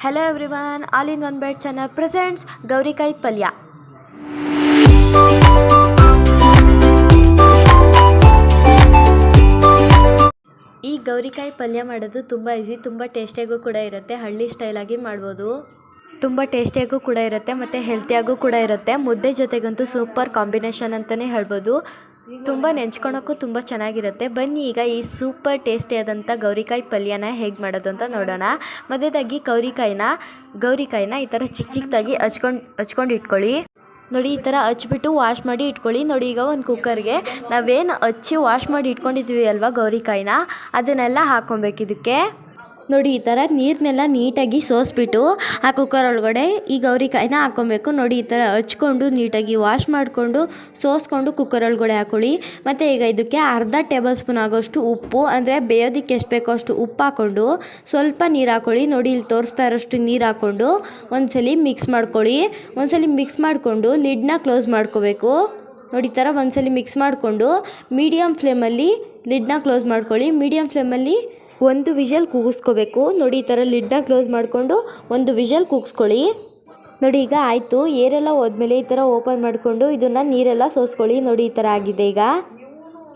Hello everyone, All in One Bed channel presents ಗೌರಿಕಾಯಿ ಪಲ್ಯ. ಈ ಗೌರಿಕಾಯಿ ಪಲ್ಯ ಮಾಡೋದು ತುಂಬ ಈಸಿ, ತುಂಬ ಟೇಸ್ಟಿಯಾಗೂ ಕೂಡ ಇರುತ್ತೆ. ಹಳ್ಳಿ ಸ್ಟೈಲಾಗಿ ಮಾಡ್ಬೋದು. ತುಂಬ ಟೇಸ್ಟಿಯಾಗೂ ಕೂಡ ಇರುತ್ತೆ ಮತ್ತು ಹೆಲ್ತಿಯಾಗೂ ಕೂಡ ಇರುತ್ತೆ. ಮುದ್ದೆ ಜೊತೆಗಂತೂ ಸೂಪರ್ ಕಾಂಬಿನೇಷನ್ ಅಂತಲೇ ಹೇಳ್ಬೋದು. ತುಂಬ ನೆಂಚ್ಕೊಳಕ್ಕೂ ತುಂಬ ಚೆನ್ನಾಗಿರುತ್ತೆ. ಬನ್ನಿ ಈಗ ಈ ಸೂಪರ್ ಟೇಸ್ಟಿಯಾದಂಥ ಗೌರಿಕಾಯಿ ಪಲ್ಯನ ಹೇಗೆ ಮಾಡೋದು ಅಂತ ನೋಡೋಣ. ಮೊದಲೇದಾಗಿ ಗೌರಿಕಾಯಿನ ಈ ಥರ ಚಿಕ್ಕ ಚಿಕ್ಕದಾಗಿ ಹಚ್ಕೊಂಡು ಇಟ್ಕೊಳ್ಳಿ. ನೋಡಿ, ಈ ಥರ ಹಚ್ಬಿಟ್ಟು ವಾಶ್ ಮಾಡಿ ಇಟ್ಕೊಳ್ಳಿ. ನೋಡಿ, ಈಗ ಒಂದು ಕುಕ್ಕರ್ಗೆ ನಾವೇನು ಹಚ್ಚಿ ವಾಶ್ ಮಾಡಿ ಇಟ್ಕೊಂಡಿದ್ದೀವಿ ಅಲ್ವಾ ಗೌರಿಕಾಯಿನ, ಅದನ್ನೆಲ್ಲ ಹಾಕ್ಕೊಬೇಕು ಇದಕ್ಕೆ. ನೋಡಿ, ಈ ಥರ ನೀರನ್ನೆಲ್ಲ ನೀಟಾಗಿ ಸೋಸ್ಬಿಟ್ಟು ಆ ಕುಕ್ಕರ್ ಒಳಗಡೆ ಈ ಗೌರಿಕಾಯಿನ ಹಾಕ್ಕೊಬೇಕು. ನೋಡಿ, ಈ ಥರ ಹಚ್ಕೊಂಡು ನೀಟಾಗಿ ವಾಶ್ ಮಾಡಿಕೊಂಡು ಸೋಸ್ಕೊಂಡು ಕುಕ್ಕರ್ ಒಳಗಡೆ ಹಾಕ್ಕೊಳ್ಳಿ. ಮತ್ತು ಈಗ ಇದಕ್ಕೆ ಅರ್ಧ ಟೇಬಲ್ ಸ್ಪೂನ್ ಆಗೋಷ್ಟು ಉಪ್ಪು, ಅಂದರೆ ಬೇಯೋದಕ್ಕೆ ಎಷ್ಟು ಬೇಕೋ ಅಷ್ಟು ಉಪ್ಪು ಹಾಕ್ಕೊಂಡು ಸ್ವಲ್ಪ ನೀರು ಹಾಕ್ಕೊಳ್ಳಿ. ನೋಡಿ, ಇಲ್ಲಿ ತೋರಿಸ್ತಾ ಇರೋಷ್ಟು ನೀರು ಹಾಕ್ಕೊಂಡು ಒಂದ್ಸಲಿ ಮಿಕ್ಸ್ ಮಾಡ್ಕೊಳ್ಳಿ. ಒಂದ್ಸಲಿ ಮಿಕ್ಸ್ ಮಾಡಿಕೊಂಡು ಲಿಡ್ನ ಕ್ಲೋಸ್ ಮಾಡ್ಕೋಬೇಕು. ನೋಡಿ, ಈ ಥರ ಒಂದ್ಸಲಿ ಮಿಕ್ಸ್ ಮಾಡಿಕೊಂಡು ಮೀಡಿಯಮ್ ಫ್ಲೇಮಲ್ಲಿ ಲಿಡ್ನ ಕ್ಲೋಸ್ ಮಾಡ್ಕೊಳ್ಳಿ. ಮೀಡಿಯಮ್ ಫ್ಲೇಮಲ್ಲಿ ಒಂದು ವಿಷಲ್ ಕೂಗಿಸ್ಕೋಬೇಕು. ನೋಡಿ, ಈ ಥರ ಲಿಡ್ನ ಕ್ಲೋಸ್ ಮಾಡಿಕೊಂಡು ಒಂದು ವಿಷಲ್ ಕೂಗಿಸ್ಕೊಳ್ಳಿ. ನೋಡಿ, ಈಗ ಆಯಿತು. ಏರೆಲ್ಲ ಹೋದ್ಮೇಲೆ ಈ ಥರ ಓಪನ್ ಮಾಡಿಕೊಂಡು ಇದನ್ನು ನೀರೆಲ್ಲ ಸೋಸ್ಕೊಳ್ಳಿ. ನೋಡಿ, ಈ ಥರ ಆಗಿದೆ. ಈಗ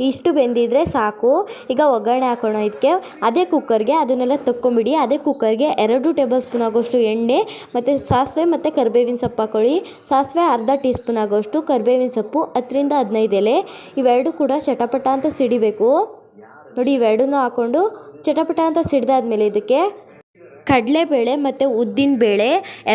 ಇಷ್ಟು ಬೆಂದಿದ್ರೆ ಸಾಕು. ಈಗ ಒಗ್ಗರಣೆ ಹಾಕೋಣ ಇದಕ್ಕೆ. ಅದೇ ಕುಕ್ಕರ್ಗೆ ಅದನ್ನೆಲ್ಲ ತಕ್ಕೊಂಬಿಡಿ. ಅದೇ ಕುಕ್ಕರ್ಗೆ 2 ಟೇಬಲ್ ಸ್ಪೂನ್ ಆಗೋಷ್ಟು ಎಣ್ಣೆ ಮತ್ತು ಸಾಸಿವೆ ಮತ್ತು ಕರಿಬೇವಿನ ಸೊಪ್ಪು ಹಾಕ್ಕೊಳ್ಳಿ. ಸಾಸಿವೆ ಅರ್ಧ ಟೀ ಸ್ಪೂನ್ ಆಗೋಷ್ಟು, ಕರಿಬೇವಿನ ಸೊಪ್ಪು 10ರಿಂದ 15 ಎಲೆ. ಇವೆರಡು ಕೂಡ ಚಟಪಟ ಅಂತ ಸಿಡಿಬೇಕು. ನೋಡಿ, ಇವೆರಡನ್ನೂ ಹಾಕ್ಕೊಂಡು ಚಟಪಟ ಅಂತ ಸಿಡ್ದಾದ್ಮೇಲೆ ಇದಕ್ಕೆ ಕಡಲೆಬೇಳೆ ಮತ್ತು ಉದ್ದಿನಬೇಳೆ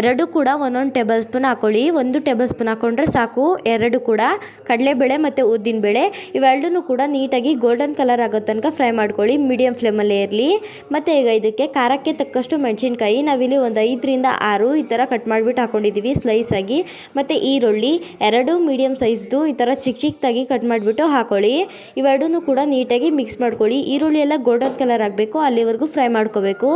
2 ಕೂಡ 1 ಟೇಬಲ್ ಸ್ಪೂನ್ ಹಾಕ್ಕೊಳ್ಳಿ. 1 ಟೇಬಲ್ ಸ್ಪೂನ್ ಹಾಕ್ಕೊಂಡ್ರೆ ಸಾಕು. 2 ಕೂಡ ಕಡಲೆಬೇಳೆ ಮತ್ತು ಉದ್ದಿನಬೇಳೆ ಇವೆರಡನ್ನೂ ಕೂಡ ನೀಟಾಗಿ ಗೋಲ್ಡನ್ ಕಲರ್ ಆಗೋ ತನಕ ಫ್ರೈ ಮಾಡ್ಕೊಳ್ಳಿ. ಮೀಡಿಯಮ್ ಫ್ಲೇಮಲ್ಲೇ ಇರಲಿ. ಮತ್ತು ಈಗ ಇದಕ್ಕೆ ಖಾರಕ್ಕೆ ತಕ್ಕಷ್ಟು ಮೆಣಸಿನ್ಕಾಯಿ ನಾವಿಲ್ಲಿ ಒಂದು 5ರಿಂದ 6 ಈ ಥರ ಕಟ್ ಮಾಡಿಬಿಟ್ಟು ಹಾಕ್ಕೊಂಡಿದ್ದೀವಿ ಸ್ಲೈಸಾಗಿ. ಮತ್ತು ಈರುಳ್ಳಿ 2 ಮೀಡಿಯಮ್ ಸೈಜ್ದು ಈ ಥರ ಚಿಕ್ಕ ಚಿಕ್ಕದಾಗಿ ಕಟ್ ಮಾಡಿಬಿಟ್ಟು ಹಾಕ್ಕೊಳ್ಳಿ. ಇವೆರಡನ್ನೂ ಕೂಡ ನೀಟಾಗಿ ಮಿಕ್ಸ್ ಮಾಡ್ಕೊಳ್ಳಿ. ಈರುಳ್ಳಿ ಎಲ್ಲ ಗೋಲ್ಡನ್ ಕಲರ್ ಆಗಬೇಕು, ಅಲ್ಲಿವರೆಗೂ ಫ್ರೈ ಮಾಡ್ಕೋಬೇಕು.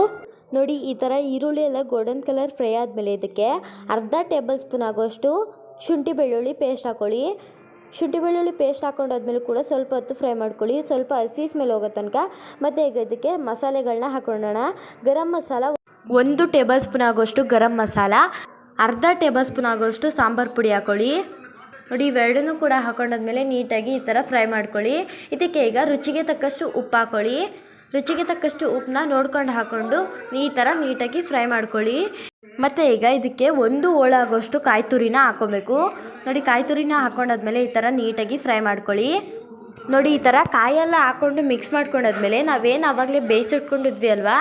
ನೋಡಿ, ಈ ಥರ ಈರುಳ್ಳಿ ಎಲ್ಲ ಗೋಲ್ಡನ್ ಕಲರ್ ಫ್ರೈ ಆದಮೇಲೆ ಇದಕ್ಕೆ ಅರ್ಧ ಟೇಬಲ್ ಸ್ಪೂನ್ ಆಗೋಷ್ಟು ಶುಂಠಿ ಬೆಳ್ಳುಳ್ಳಿ ಪೇಸ್ಟ್ ಹಾಕ್ಕೊಳ್ಳಿ. ಶುಂಠಿ ಬೆಳ್ಳುಳ್ಳಿ ಪೇಸ್ಟ್ ಹಾಕೊಂಡಾದ್ಮೇಲೆ ಕೂಡ ಸ್ವಲ್ಪ ಹೊತ್ತು ಫ್ರೈ ಮಾಡ್ಕೊಳ್ಳಿ, ಸ್ವಲ್ಪ ಹಸಿ ಸ್ಮೆಲ್ ಹೋಗೋ ತನಕ. ಮತ್ತು ಈಗ ಇದಕ್ಕೆ ಮಸಾಲೆಗಳನ್ನ ಹಾಕೊಳ್ಳೋಣ. ಗರಂ ಮಸಾಲ 1 ಟೇಬಲ್ ಸ್ಪೂನ್ ಆಗೋಷ್ಟು ಗರಂ ಮಸಾಲ, ಅರ್ಧ ಟೇಬಲ್ ಸ್ಪೂನ್ ಆಗೋಷ್ಟು ಸಾಂಬಾರು ಪುಡಿ ಹಾಕ್ಕೊಳ್ಳಿ. ನೋಡಿ, ಇವೆರಡನ್ನೂ ಕೂಡ ಹಾಕೊಂಡಾದ್ಮೇಲೆ ನೀಟಾಗಿ ಈ ಥರ ಫ್ರೈ ಮಾಡ್ಕೊಳ್ಳಿ. ಇದಕ್ಕೆ ಈಗ ರುಚಿಗೆ ತಕ್ಕಷ್ಟು ಉಪ್ಪು ಹಾಕ್ಕೊಳ್ಳಿ. ರುಚಿಗೆ ತಕ್ಕಷ್ಟು ಉಪ್ಪನ್ನ ನೋಡ್ಕೊಂಡು ಹಾಕ್ಕೊಂಡು ಈ ಥರ ನೀಟಾಗಿ ಫ್ರೈ ಮಾಡ್ಕೊಳ್ಳಿ. ಮತ್ತು ಈಗ ಇದಕ್ಕೆ 1 ಹೋಳು ಆಗೋಷ್ಟು ಕಾಯಿ ತುರಿನ ಹಾಕ್ಕೊಬೇಕು. ನೋಡಿ, ಕಾಯಿ ತುರಿನ ಹಾಕ್ಕೊಂಡಾದ್ಮೇಲೆ ಈ ಥರ ನೀಟಾಗಿ ಫ್ರೈ ಮಾಡ್ಕೊಳ್ಳಿ. ನೋಡಿ, ಈ ಥರ ಕಾಯೆಲ್ಲ ಹಾಕ್ಕೊಂಡು ಮಿಕ್ಸ್ ಮಾಡ್ಕೊಂಡಾದ್ಮೇಲೆ ನಾವೇನು ಆವಾಗಲೇ ಬೇಯಿಸಿಟ್ಕೊಂಡಿದ್ವಿ ಅಲ್ವಾ,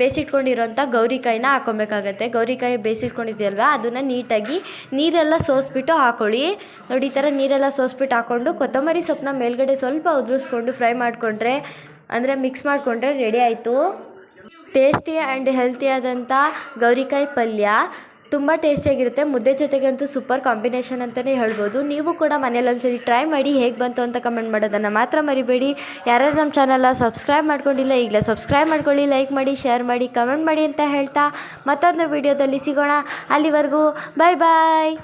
ಬೇಯಿಸಿಟ್ಕೊಂಡಿರೋಂಥ ಗೌರಿಕಾಯಿನ ಹಾಕ್ಕೊಬೇಕಾಗತ್ತೆ. ಗೌರಿಕಾಯಿ ಬೇಯಿಸಿಟ್ಕೊಂಡಿದ್ವಿ ಅಲ್ವಾ, ಅದನ್ನು ನೀಟಾಗಿ ನೀರೆಲ್ಲ ಸೋಸ್ಬಿಟ್ಟು ಹಾಕ್ಕೊಳ್ಳಿ. ನೋಡಿ, ಈ ಥರ ನೀರೆಲ್ಲ ಸೋಸ್ಬಿಟ್ಟು ಹಾಕ್ಕೊಂಡು ಕೊತ್ತಂಬರಿ ಸೊಪ್ಪನ್ನ ಮೇಲ್ಗಡೆ ಸ್ವಲ್ಪ ಉದುರಿಸ್ಕೊಂಡು ಫ್ರೈ ಮಾಡಿಕೊಂಡ್ರೆ, ಅಂದರೆ ಮಿಕ್ಸ್ ಮಾಡಿಕೊಂಡ್ರೆ ರೆಡಿ ಆಯಿತು. ಟೇಸ್ಟಿ ಆ್ಯಂಡ್ ಹೆಲ್ತಿಯಾದಂಥ ಗೌರಿಕಾಯಿ ಪಲ್ಯ ತುಂಬ ಟೇಸ್ಟಿಯಾಗಿರುತ್ತೆ. ಮುದ್ದೆ ಜೊತೆಗಂತೂ ಸೂಪರ್ ಕಾಂಬಿನೇಷನ್ ಅಂತಲೇ ಹೇಳ್ಬೋದು. ನೀವು ಕೂಡ ಮನೇಲಿ ಒಂದ್ಸರಿ ಟ್ರೈ ಮಾಡಿ ಹೇಗೆ ಬಂತು ಅಂತ ಕಮೆಂಟ್ ಮಾಡೋದನ್ನು ಮಾತ್ರ ಮರಿಬೇಡಿ. ಯಾರ್ಯಾರು ನಮ್ಮ ಚಾನಲ್ನ ಸಬ್ಸ್ಕ್ರೈಬ್ ಮಾಡ್ಕೊಂಡಿಲ್ಲ ಈಗಲೇ ಸಬ್ಸ್ಕ್ರೈಬ್ ಮಾಡ್ಕೊಳ್ಳಿ, ಲೈಕ್ ಮಾಡಿ, ಶೇರ್ ಮಾಡಿ, ಕಮೆಂಟ್ ಮಾಡಿ ಅಂತ ಹೇಳ್ತಾ ಮತ್ತೊಂದು ವಿಡಿಯೋದಲ್ಲಿ ಸಿಗೋಣ. ಅಲ್ಲಿವರೆಗೂ ಬಾಯ್ ಬಾಯ್.